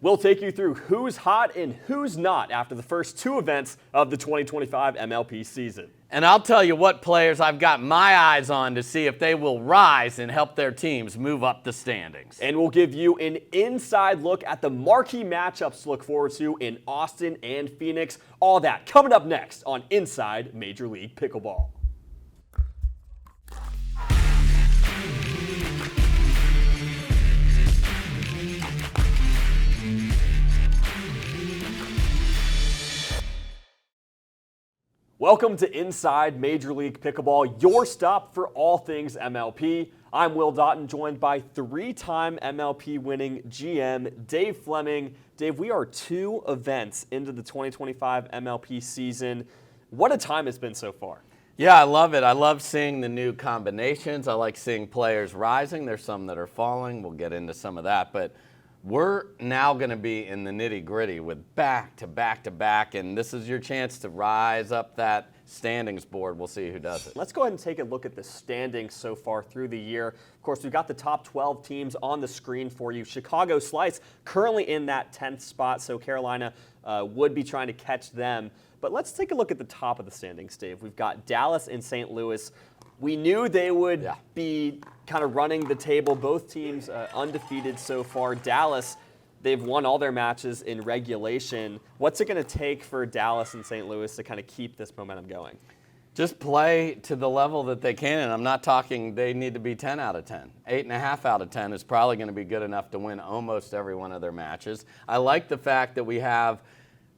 We'll take you through who's hot and who's not after the first two events of the 2025 MLP season. And I'll tell you what players I've got my eyes on to see if they will rise and help their teams move up the standings. And we'll give you an inside look at the marquee matchups to look forward to in Austin and Phoenix. All that coming up next on Inside Major League Pickleball. Welcome to Inside Major League Pickleball, your stop for all things MLP. I'm Will Daughton, joined by three-time MLP winning GM Dave Fleming. Dave, we are two events into the 2025 MLP season. What a time it's been so far. Yeah, I love it. I love seeing the new combinations. I like seeing players rising. There's some that are falling. We'll get into some of that, but we're now going to be in the nitty-gritty with back-to-back, and this is your chance to rise up that standings board. We'll see who does it. Let's go ahead and take a look at the standings so far through the year. Of course, we've got the top 12 teams on the screen for you. Chicago Slice currently in that 10th spot, so Carolina would be trying to catch them. But let's take a look at the top of the standings, Dave. We've got Dallas and St. Louis. We knew they would be kind of running the table. Both teams undefeated so far. Dallas, they've won all their matches in regulation. What's it going to take for Dallas and St. Louis to kind of keep this momentum going? Just play to the level that they can, and I'm not talking they need to be 10 out of 10. 8.5 out of 10 is probably going to be good enough to win almost every one of their matches. I like the fact that we have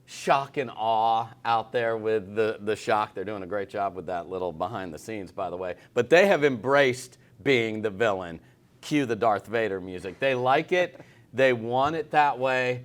shock and awe out there with the shock. They're doing a great job with that little behind the scenes, by the way. But they have embraced being the villain. Cue the Darth Vader music. They like it. They want it that way.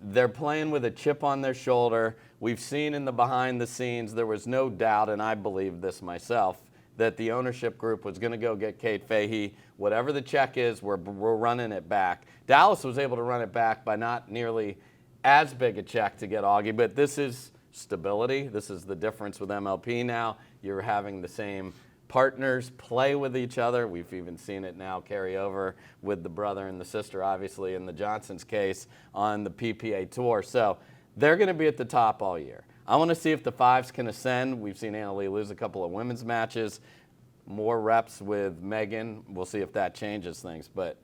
They're playing with a chip on their shoulder. We've seen in the behind the scenes, there was no doubt, and I believe this myself, that the ownership group was going to go get Kate Fahey. Whatever the check is, we're running it back. Dallas was able to run it back by not nearly as big a check to get Augie, but this is stability. This is the difference with MLP now. You're having the same partners play with each other. We've even seen it now carry over with the brother and the sister, obviously, in the Johnson's case on the PPA Tour. So they're going to be at the top all year. I want to see if the fives can ascend. We've seen Anna Lee lose a couple of women's matches. More reps with Megan. We'll see if that changes things, but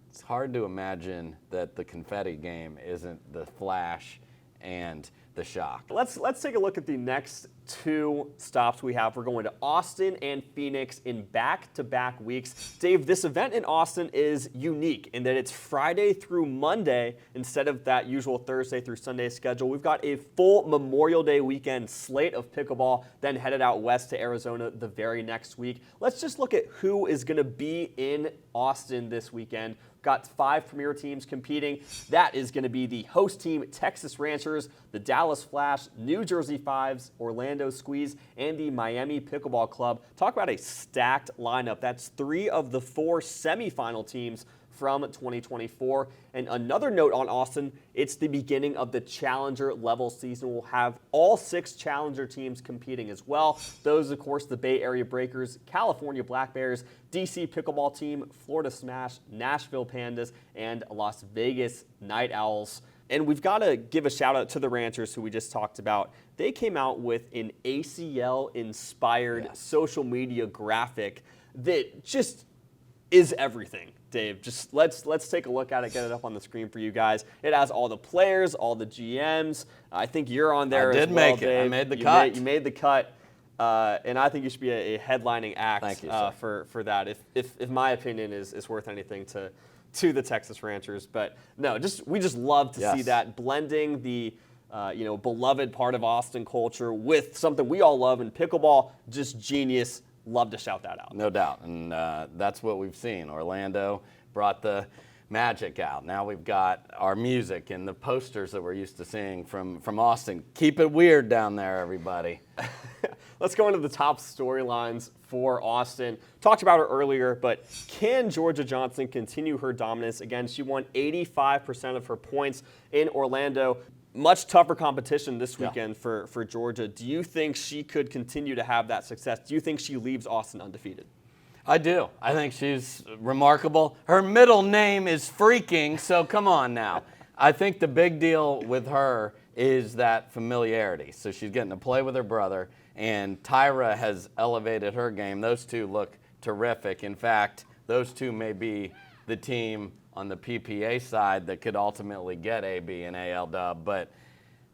it's hard to imagine that the confetti game isn't the flash and the shock. Let's take a look at the next two stops we have. We're going to Austin and Phoenix in back-to-back weeks. Dave, this event in Austin is unique in that it's Friday through Monday instead of that usual Thursday through Sunday schedule. We've got a full Memorial Day weekend slate of pickleball, then headed out west to Arizona the very next week. Let's just look at who is going to be in Austin this weekend. Got 5 premier teams competing. That is going to be the host team, Texas Ranchers, the Dallas Flash, New Jersey Fives, Orlando Squeeze, and the Miami Pickleball Club. Talk about a stacked lineup. That's 3 of the 4 semifinal teams from 2024. And another note on Austin, it's the beginning of the Challenger level season. We'll have all 6 Challenger teams competing as well. Those, of course, the Bay Area Breakers, California Black Bears, DC Pickleball Team, Florida Smash, Nashville Pandas, and Las Vegas Night Owls. And we've got to give a shout out to the Ranchers, who we just talked about. They came out with an ACL-inspired social media graphic that just is everything. Dave, just let's take a look at it, get it up on the screen for you guys. It has all the players, all the GMs. I think you're on there as well, Dave. I did make it. I made the cut. You made the cut, and I think you should be a headlining act. Thank you, for that. If my opinion is worth anything to the Texas Ranchers, but no, we just love to see that blending the beloved part of Austin culture with something we all love in pickleball. Just genius. Love to shout that out. No doubt, and that's what we've seen. Orlando brought the magic out. Now we've got our music and the posters that we're used to seeing from Austin. Keep it weird down there, everybody. Let's go into the top storylines for Austin. Talked about her earlier, but can Georgia Johnson continue her dominance? Again, she won 85% of her points in Orlando. Much tougher competition this weekend for Georgia. Do you think she could continue to have that success? Do you think she leaves Austin undefeated? I do. I think she's remarkable. Her middle name is Freaking, so come on now. I think the big deal with her is that familiarity. So she's getting to play with her brother, and Tyra has elevated her game. Those two look terrific. In fact, those two may be the team on the PPA side that could ultimately get AB and AL dub, but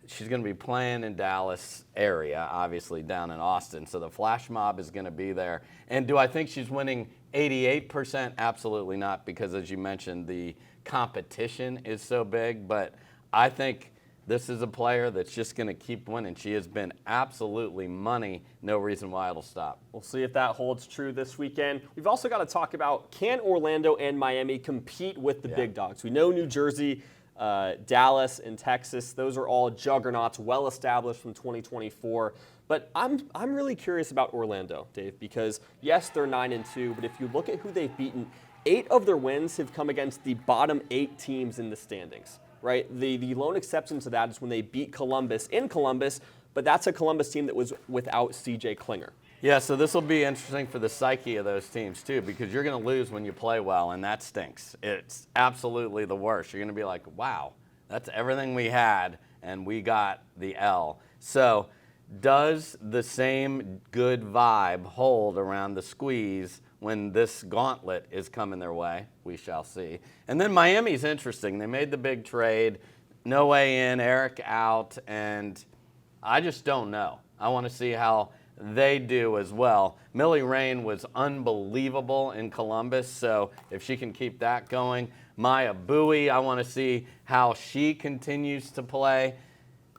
she's going to be playing in Dallas area, obviously down in Austin, so the flash mob is going to be there. And do I think she's winning 88%? Absolutely not, because as you mentioned, the competition is so big, but I think this is a player that's just going to keep winning. She has been absolutely money. No reason why it'll stop. We'll see if that holds true this weekend. We've also got to talk about, can Orlando and Miami compete with the big dogs? We know New Jersey, Dallas, and Texas, those are all juggernauts, well established from 2024. But I'm really curious about Orlando, Dave, because yes, they're 9-2, but if you look at who they've beaten, 8 of their wins have come against the bottom 8 teams in the standings. Right? The lone exception to that is when they beat Columbus in Columbus, but that's a Columbus team that was without CJ Klinger. Yeah, so this will be interesting for the psyche of those teams too, because you're going to lose when you play well, and that stinks. It's absolutely the worst. You're going to be like, wow, that's everything we had, and we got the L. So does the same good vibe hold around the squeeze when this gauntlet is coming their way? We shall see. And then Miami's interesting. They made the big trade. No way in, Eric out, and I just don't know. I want to see how they do as well. Millie Rain was unbelievable in Columbus, so if she can keep that going. Maya Bowie, I want to see how she continues to play.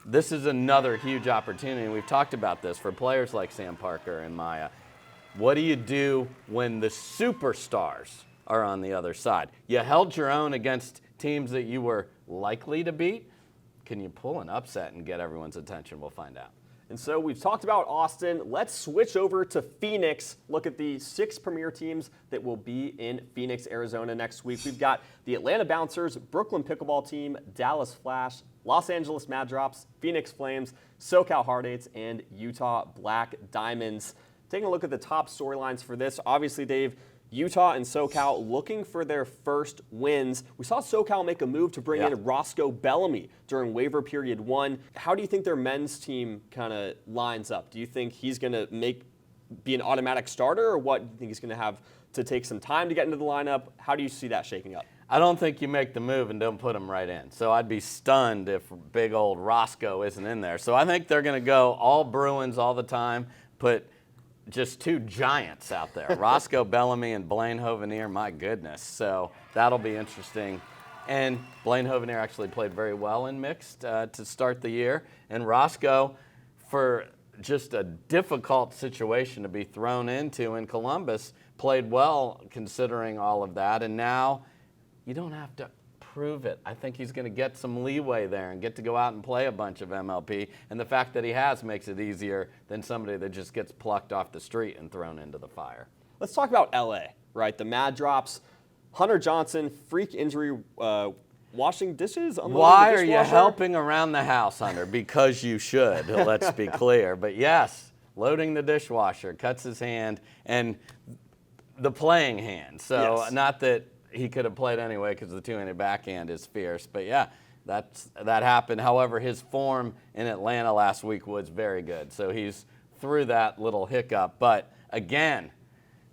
This is another huge opportunity. We've talked about this for players like Sam Parker and Maya. What do you do when the superstars are on the other side? You held your own against teams that you were likely to beat. Can you pull an upset and get everyone's attention? We'll find out. And so we've talked about Austin. Let's switch over to Phoenix. Look at the 6 premier teams that will be in Phoenix, Arizona next week. We've got the Atlanta Bouncers, Brooklyn Pickleball Team, Dallas Flash, Los Angeles Mad Drops, Phoenix Flames, SoCal Hard Eights, and Utah Black Diamonds. Taking a look at the top storylines for this, obviously, Dave, Utah and SoCal looking for their first wins. We saw SoCal make a move to bring in Roscoe Bellamy during waiver period 1. How do you think their men's team kind of lines up? Do you think he's going to be an automatic starter, or what? Do you think he's going to have to take some time to get into the lineup? How do you see that shaking up? I don't think you make the move and don't put him right in. So I'd be stunned if big old Roscoe isn't in there. So I think they're going to go all Bruins all the time, put just 2 giants out there, Roscoe Bellamy and Blaine Hovenier, my goodness. So that'll be interesting. And Blaine Hovenier actually played very well in mixed to start the year. And Roscoe, for just a difficult situation to be thrown into in Columbus, played well considering all of that. And now you don't have to prove it. I think he's going to get some leeway there and get to go out and play a bunch of MLP. And the fact that he has makes it easier than somebody that just gets plucked off the street and thrown into the fire. Let's talk about LA, right? The Mad Drops, Hunter Johnson, freak injury, washing dishes. Why are you helping around the house, Hunter? Because you should, let's be clear. But yes, loading the dishwasher, cuts his hand, and the playing hand. So not that he could have played anyway because the two-handed backhand is fierce. But yeah, that happened. However, his form in Atlanta last week was very good. So he's through that little hiccup. But again,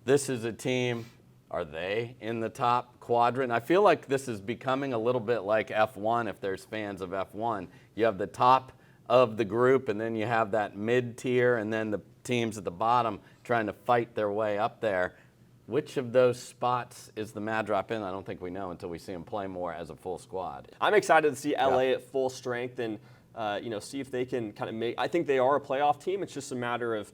this is a team, are they in the top quadrant? I feel like this is becoming a little bit like F1 if there's fans of F1. You have the top of the group, and then you have that mid-tier, and then the teams at the bottom trying to fight their way up there. Which of those spots is the Mad Drop in? I don't think we know until we see him play more as a full squad. I'm excited to see LA at full strength and see if they can kind of make. I think they are a playoff team. It's just a matter of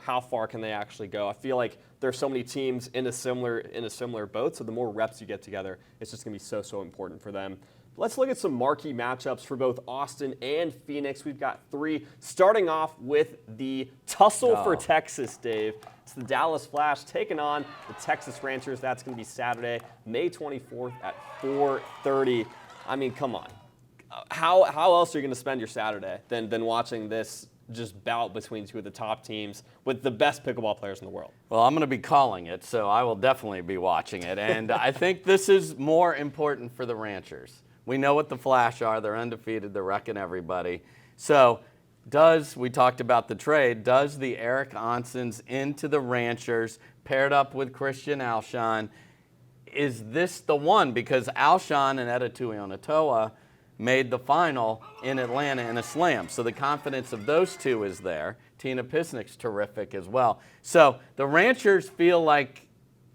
how far can they actually go. I feel like there's so many teams in a similar boat. So the more reps you get together, it's just going to be so important for them. Let's look at some marquee matchups for both Austin and Phoenix. We've got 3, starting off with the tussle for Texas, Dave. It's the Dallas Flash taking on the Texas Rangers. That's going to be Saturday, May 24th at 4:30. I mean, come on. How else are you going to spend your Saturday than watching this just bout between 2 of the top teams with the best pickleball players in the world? Well, I'm going to be calling it, so I will definitely be watching it. And I think this is more important for the Ranchers. We know what the Flash are. They're undefeated. They're wrecking everybody. So we talked about the trade, does the Eric Onsens into the Ranchers paired up with Christian Alshon, is this the one? Because Alshon and Edetui Onatoa made the final in Atlanta in a slam. So the confidence of those two is there. Tina Pisnick's terrific as well. So the Ranchers feel like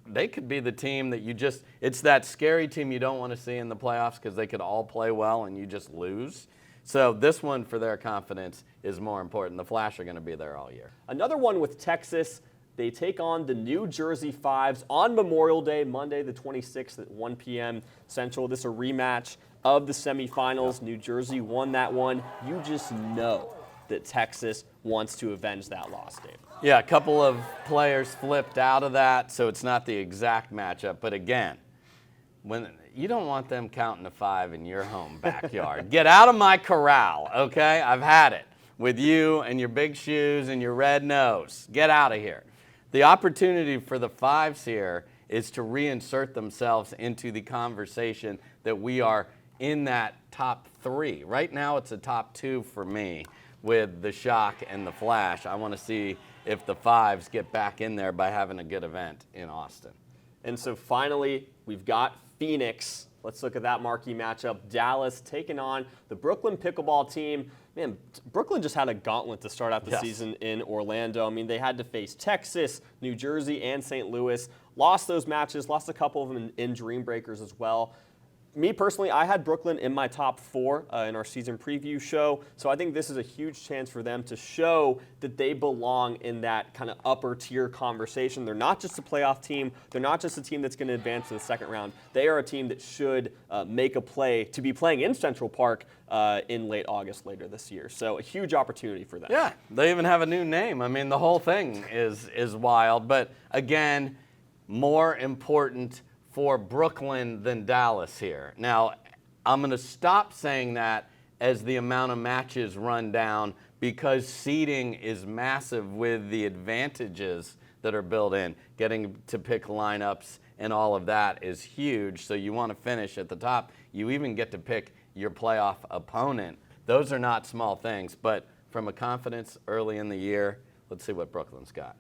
they could be the team that it's that scary team you don't want to see in the playoffs because they could all play well and you just lose. So this one, for their confidence, is more important. The Flash are going to be there all year. Another one with Texas. They take on the New Jersey Fives on Memorial Day, Monday the 26th at 1 p.m. Central. This is a rematch of the semifinals. Yep. New Jersey won that one. You just know that Texas wants to avenge that loss, Dave. Yeah, a couple of players flipped out of that, so it's not the exact matchup. But again, when you don't want them counting to 5 in your home backyard. Get out of my corral, okay? I've had it with you and your big shoes and your red nose. Get out of here. The opportunity for the Fives here is to reinsert themselves into the conversation that we are in that top 3. Right now it's a top 2 for me with the Shock and the Flash. I want to see if the Fives get back in there by having a good event in Austin. And so finally, we've got Phoenix. Let's look at that marquee matchup. Dallas taking on the Brooklyn Pickleball team. Man, Brooklyn just had a gauntlet to start out the season in Orlando. I mean, they had to face Texas, New Jersey, and St. Louis. Lost those matches, lost a couple of them in Dream Breakers as well. Me personally, I had Brooklyn in my top 4 in our season preview show, so I think this is a huge chance for them to show that they belong in that kind of upper tier conversation. They're not just a playoff team. They're not just a team that's going to advance to the second round. They are a team that should make a play to be playing in Central Park in late August later this year. So a huge opportunity for them. Yeah, they even have a new name. I mean, the whole thing is wild. But again, more important for Brooklyn than Dallas here. Now, I'm going to stop saying that as the amount of matches run down because seeding is massive with the advantages that are built in. Getting to pick lineups and all of that is huge, so you want to finish at the top. You even get to pick your playoff opponent. Those are not small things, but from a confidence early in the year, let's see what Brooklyn's got.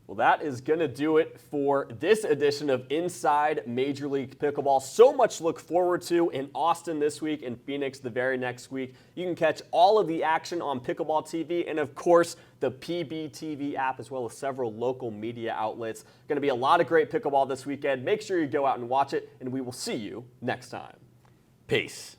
Well, that is going to do it for this edition of Inside Major League Pickleball. So much to look forward to in Austin this week and Phoenix the very next week. You can catch all of the action on Pickleball TV and, of course, the PBTV app as well as several local media outlets. Going to be a lot of great pickleball this weekend. Make sure you go out and watch it, and we will see you next time. Peace.